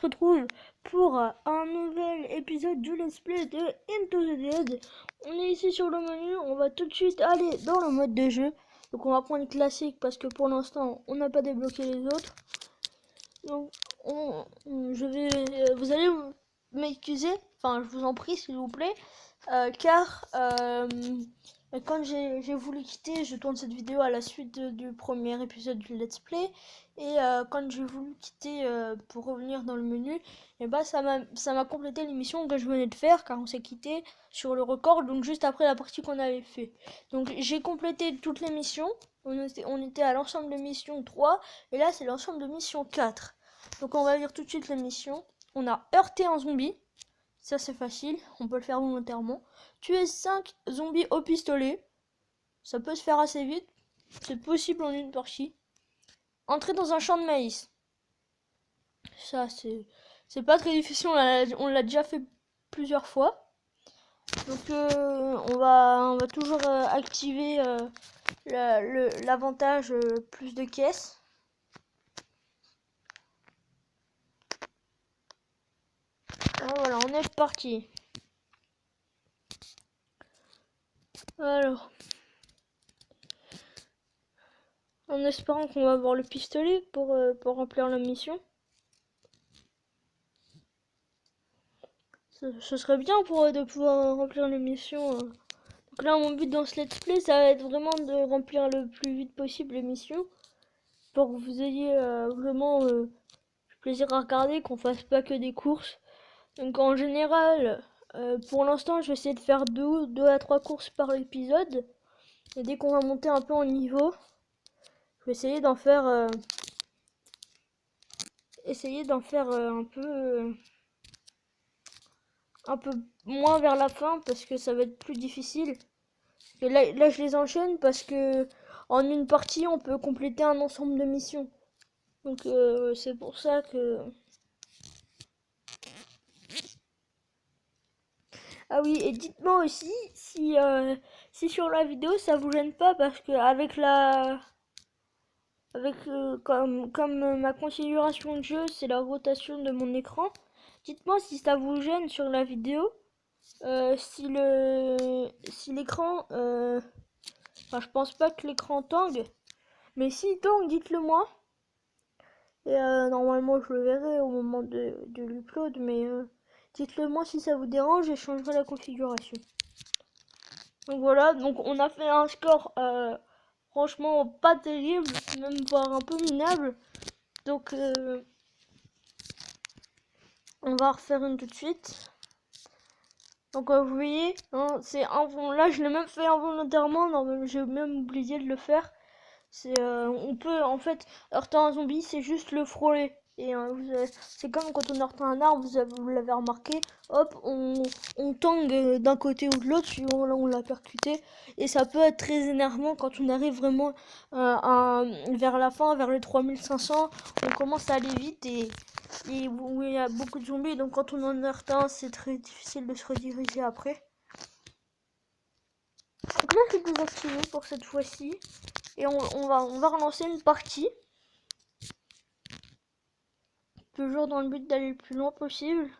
retrouve pour un nouvel épisode du let's play de Into the Dead. On est ici sur le menu, on va tout de suite aller dans le mode de jeu. Donc on va prendre classique parce que pour l'instant on n'a pas débloqué les autres. Donc vous allez m'excuser, enfin je vous en prie s'il vous plaît, car quand j'ai voulu quitter, je tourne cette vidéo à la suite du premier épisode du let's play, et quand j'ai voulu quitter pour revenir dans le menu, et bah ça m'a complété l'émission que je venais de faire, car on s'est quitté sur le record, donc juste après la partie qu'on avait fait. Donc j'ai complété toutes les missions, on était à l'ensemble de missions 3, et là c'est l'ensemble de missions 4. Donc on va lire tout de suite les missions. On a heurté un zombie. Ça c'est facile, on peut le faire volontairement. Tuer 5 zombies au pistolet. Ça peut se faire assez vite. C'est possible en une partie. Entrer dans un champ de maïs. Ça c'est pas très difficile, on l'a déjà fait plusieurs fois. Donc on va toujours activer l'avantage plus de caisses. Voilà, on est parti. Alors, en espérant qu'on va avoir le pistolet pour remplir la mission. Ce serait bien de pouvoir remplir les missions. Donc là, mon but dans ce let's play, ça va être vraiment de remplir le plus vite possible les missions. Pour que vous ayez vraiment du plaisir à regarder, qu'on fasse pas que des courses. Donc en général, pour l'instant, je vais essayer de faire 2 à 3 courses par épisode. Et dès qu'on va monter un peu en niveau, je vais essayer d'en faire un peu moins vers la fin parce que ça va être plus difficile. Et là je les enchaîne parce que en une partie on peut compléter un ensemble de missions. Donc c'est pour ça que... Ah oui, et dites-moi aussi si sur la vidéo ça vous gêne pas, parce que comme ma configuration de jeu c'est la rotation de mon écran, dites-moi si ça vous gêne sur la vidéo, si l'écran enfin je pense pas que l'écran tangue, mais si tangue dites-le moi, et normalement je le verrai au moment de l'upload, mais dites-le moi si ça vous dérange et je changerai la configuration. Donc voilà, donc on a fait un score franchement pas terrible, même voire un peu minable. Donc on va refaire une tout de suite. Donc vous voyez, hein, là je l'ai même fait involontairement, non, j'ai même oublié de le faire. On peut en fait heurter un zombie, c'est juste le frôler. Et c'est comme quand on heurte un arbre, vous l'avez remarqué, hop, on tangue d'un côté ou de l'autre, suivant là où on l'a percuté. Et ça peut être très énervant quand on arrive vraiment vers la fin, vers les 3500, on commence à aller vite et où il y a beaucoup de zombies. Donc quand on en heurte un, c'est très difficile de se rediriger après. Donc là, je vais désactiver pour cette fois-ci. Et on va relancer une partie. Toujours dans le but d'aller le plus loin possible.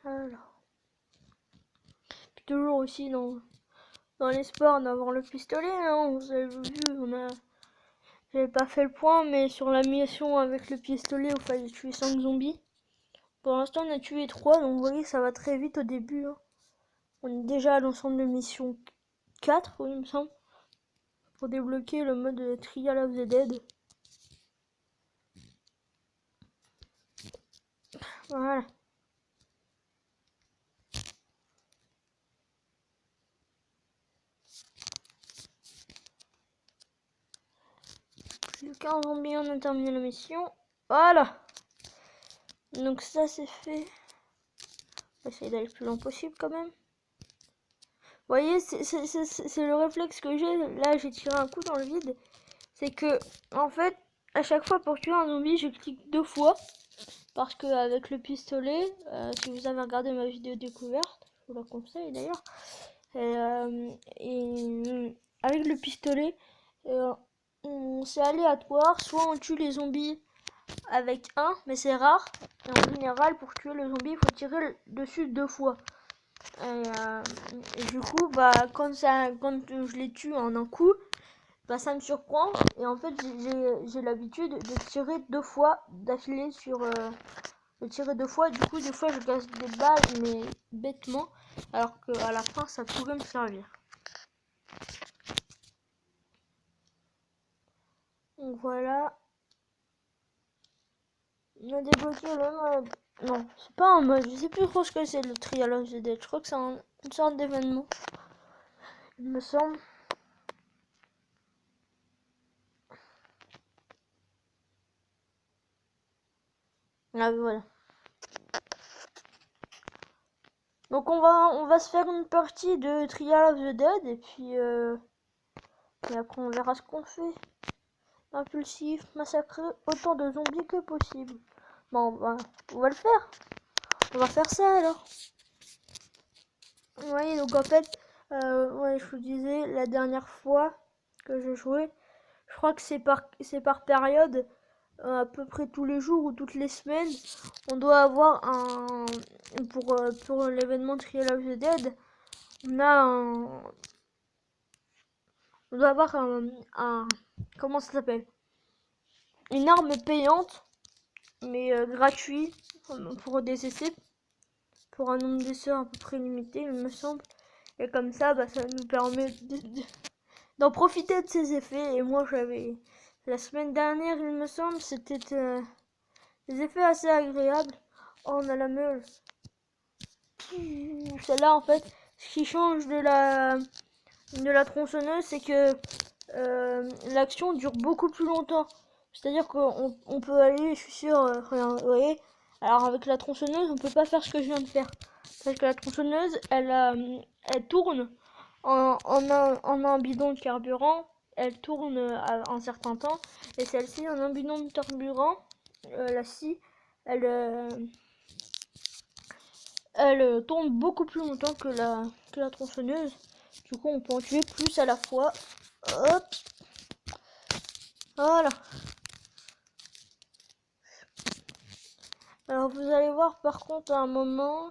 Alors. Puis toujours aussi dans l'espoir d'avoir le pistolet. Hein. Vous avez vu, j'avais pas fait le point, mais sur la mission avec le pistolet, il fallait tuer 5 zombies. Pour l'instant, on a tué 3, donc vous voyez, ça va très vite au début. Hein. On est déjà à l'ensemble de mission 4, oui, il me semble. Pour débloquer le mode Trial of the Dead. Voilà. Plus qu'un zombie, on a terminé la mission. Voilà. Donc ça c'est fait. On va essayer d'aller le plus loin possible quand même. Vous voyez, c'est le réflexe que j'ai. Là, j'ai tiré un coup dans le vide. C'est que, en fait, à chaque fois pour tuer un zombie, je clique 2 fois. Parce que avec le pistolet, si vous avez regardé ma vidéo découverte, je vous la conseille d'ailleurs. Et avec le pistolet, c'est aléatoire. Soit on tue les zombies avec un, mais c'est rare. Et en général, pour tuer le zombie, il faut tirer dessus 2 fois. Et du coup, bah, quand je les tue en un coup, bah, ça me surprend. Et en fait, j'ai l'habitude de tirer 2 fois d'affilée sur... de tirer 2 fois. Du coup, des fois, je gasse des balles, mais bêtement. Alors qu'à la fin, ça pourrait me servir. Donc voilà. On a débloqué le mode. Non, c'est pas un mode. Je sais plus trop ce que c'est le Trial of the Dead. Je crois que c'est une sorte d'événement. Il me semble. Ah voilà. Donc on va se faire une partie de Trial of the Dead et après on verra ce qu'on fait. Impulsif, massacrer autant de zombies que possible. Bon, bah, on va le faire. On va faire ça alors. Oui, donc en fait, ouais, je vous disais la dernière fois que je jouais, je crois que c'est par période, à peu près tous les jours ou toutes les semaines, on doit avoir un pour l'événement Trial of the Dead, on doit avoir comment ça s'appelle? Une arme payante, mais gratuit pour des essais, pour un nombre d'essais à peu près limité, il me semble. Et comme ça, bah, ça nous permet d'en profiter de ces effets. Et moi, j'avais la semaine dernière, il me semble, c'était des effets assez agréables. Oh, on a la meule. Celle-là, en fait, ce qui change de la tronçonneuse, c'est que l'action dure beaucoup plus longtemps. C'est-à-dire qu'on peut aller, je suis sûre, regarde, vous voyez. Alors avec la tronçonneuse, on peut pas faire ce que je viens de faire. Parce que la tronçonneuse, elle tourne en un bidon de carburant. Elle tourne un certain temps. Et celle-ci, en un bidon de carburant, la scie, elle, elle tourne beaucoup plus longtemps que la tronçonneuse. Du coup, on peut en tuer plus à la fois. Hop. Voilà. Alors, vous allez voir, par contre, à un moment...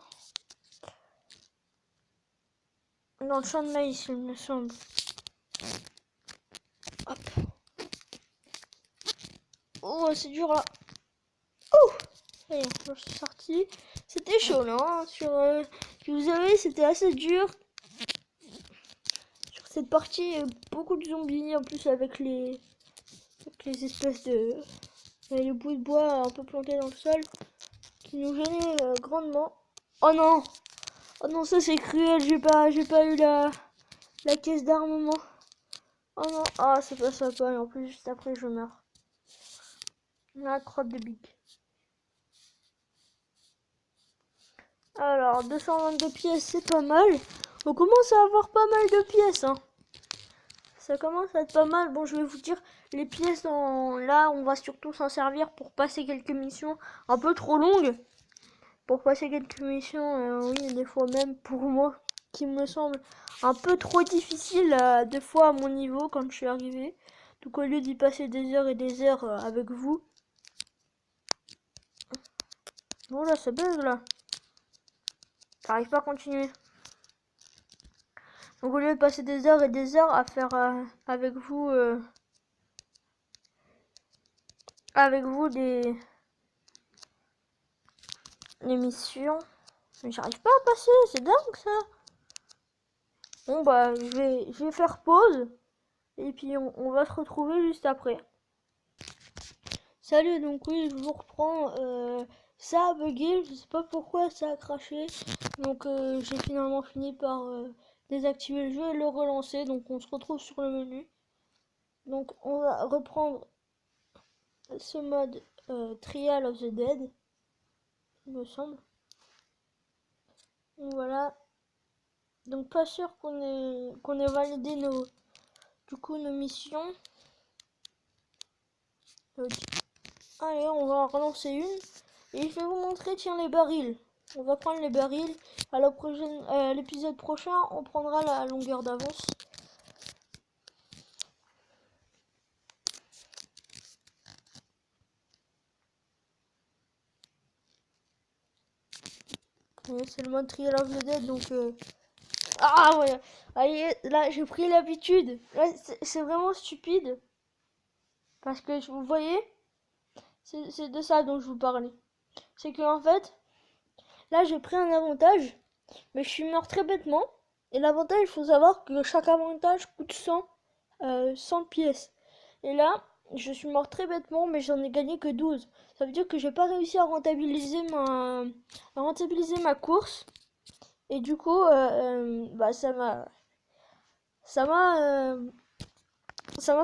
Dans le champ de maïs, il me semble. Hop. Oh, c'est dur, là. Oh, ça y est, je suis sortie. C'était chaud, là. Hein, vous savez, c'était assez dur. Sur cette partie, beaucoup de zombies. En plus, avec les espèces de... les bouts de bois un peu plantés dans le sol. Qui nous gênaient grandement. Oh non! Oh non, ça c'est cruel. J'ai pas eu la caisse d'armement. Oh non, ah c'est pas sympa. Et en plus, juste après, je meurs. La crotte de bique. Alors, 222 pièces, c'est pas mal. On commence à avoir pas mal de pièces, hein. Ça commence à être pas mal. Bon, je vais vous dire, les pièces, là, on va surtout s'en servir pour passer quelques missions un peu trop longues. Pour passer quelques missions, oui, des fois même pour moi, qui me semble un peu trop difficile, des fois à mon niveau, quand je suis arrivé. Donc, au lieu d'y passer des heures et des heures avec vous. Bon, là, ça buzz, là. J'arrive pas à continuer. Donc au lieu de passer des heures et des heures à faire avec vous des missions, mais j'arrive pas à passer, c'est dingue ça. Bon bah je vais faire pause et puis on va se retrouver juste après. Salut, donc oui je vous reprends. Ça a bugué, je sais pas pourquoi ça a craché, donc j'ai finalement fini par désactiver le jeu et le relancer. Donc on se retrouve sur le menu. Donc on va reprendre ce mode Trial of the Dead, il me semble. Donc voilà. Donc pas sûr qu'on ait validé nos missions. Donc, allez, on va en relancer une. Et je vais vous montrer, tiens, les barils. On va prendre les barils. À l'épisode prochain, on prendra la longueur d'avance. C'est le mode Trial of the Dead, donc... Ah ouais, allez, là j'ai pris l'habitude. Là c'est vraiment stupide. Parce que vous voyez, c'est de ça dont je vous parlais. C'est que en fait, là j'ai pris un avantage, mais je suis mort très bêtement. Et l'avantage, il faut savoir que chaque avantage coûte 100 pièces. Et là, je suis mort très bêtement, mais j'en ai gagné que 12. Ça veut dire que j'ai pas réussi à rentabiliser ma course. Et du coup, bah ça m'a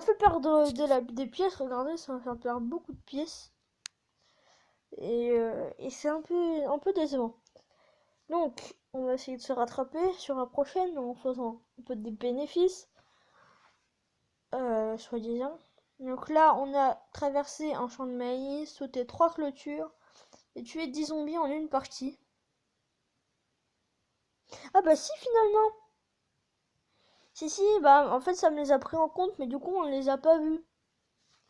fait perdre des pièces. Regardez, ça m'a fait perdre beaucoup de pièces. Et c'est un peu décevant. Donc, on va essayer de se rattraper sur la prochaine en faisant un peu des bénéfices, soi-disant. Donc là, on a traversé un champ de maïs, sauté 3 clôtures et tué 10 zombies en une partie. Ah bah si, finalement. Si, bah en fait ça me les a pris en compte, mais du coup on les a pas vus.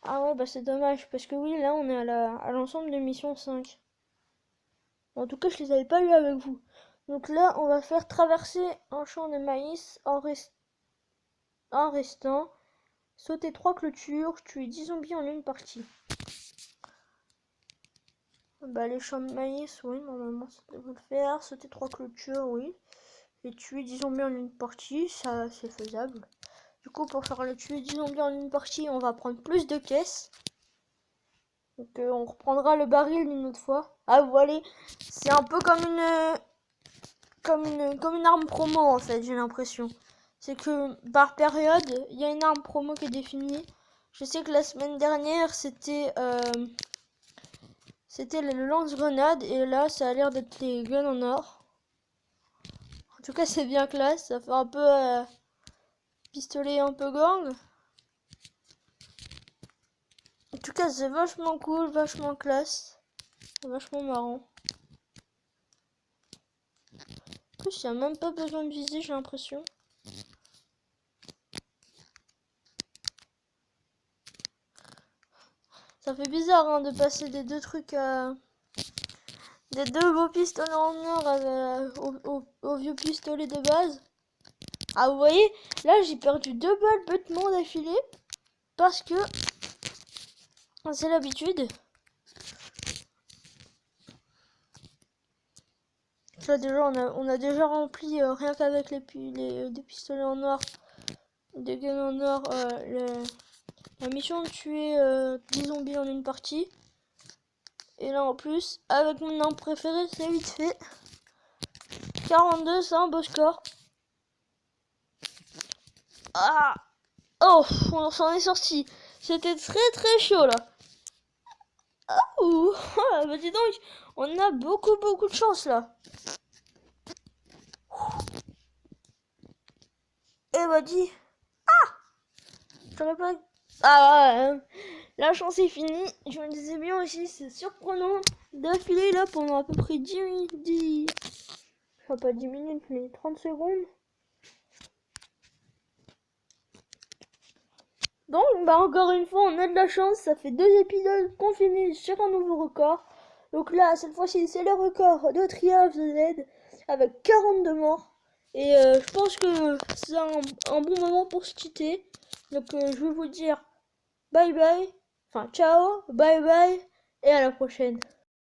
Ah ouais, bah c'est dommage, parce que oui, là on est à l'ensemble de mission 5. En tout cas, je les avais pas eu avec vous. Donc là, on va faire traverser un champ de maïs en restant, sauter 3 clôtures, tuer 10 zombies en une partie. Bah les champs de maïs, oui, normalement ça devrait le faire. Sauter 3 clôtures, oui. Et tuer 10 zombies en une partie, ça c'est faisable. Du coup, pour faire le tuer 10 zombies en une partie, on va prendre plus de caisses. Donc on reprendra le baril une autre fois. Ah vous voyez, c'est un peu comme une arme promo en fait, j'ai l'impression. C'est que par période, il y a une arme promo qui est définie. Je sais que la semaine dernière, c'était le lance-grenade et là, ça a l'air d'être les guns en or. En tout cas, c'est bien classe, ça fait un peu pistolet un peu gang. En tout cas, c'est vachement cool, vachement classe, vachement marrant. En plus, il n'y a même pas besoin de viser, j'ai l'impression. Ça fait bizarre hein, de passer des deux trucs des deux beaux pistolets en or au vieux pistolet de base. Ah vous voyez, là j'ai perdu 2 balles bêtement d'affilée parce que c'est l'habitude. Là déjà on a déjà rempli rien qu'avec les pistolets en or, des guns en or, la mission de tuer 10 zombies en une partie. Et là en plus, avec mon arme préférée, c'est vite fait. 42, c'est un beau score. Ah oh, on s'en est sorti. C'était très chaud là. Ouh, bah dis donc, on a beaucoup de chance là. Eh bah dis, j'aurais pas... Ah ouais, la chance est finie. Je me disais bien aussi, c'est surprenant d'affilée là pendant à peu près 10 minutes, enfin pas 10 minutes, mais 30 secondes. Donc, bah encore une fois, on a de la chance. Ça fait 2 épisodes qu'on finit sur un nouveau record. Donc là, cette fois-ci, c'est le record de Trial of the Dead avec 42 morts. Et je pense que c'est un bon moment pour se quitter. Donc je vais vous dire bye bye. Enfin, ciao, bye bye et à la prochaine.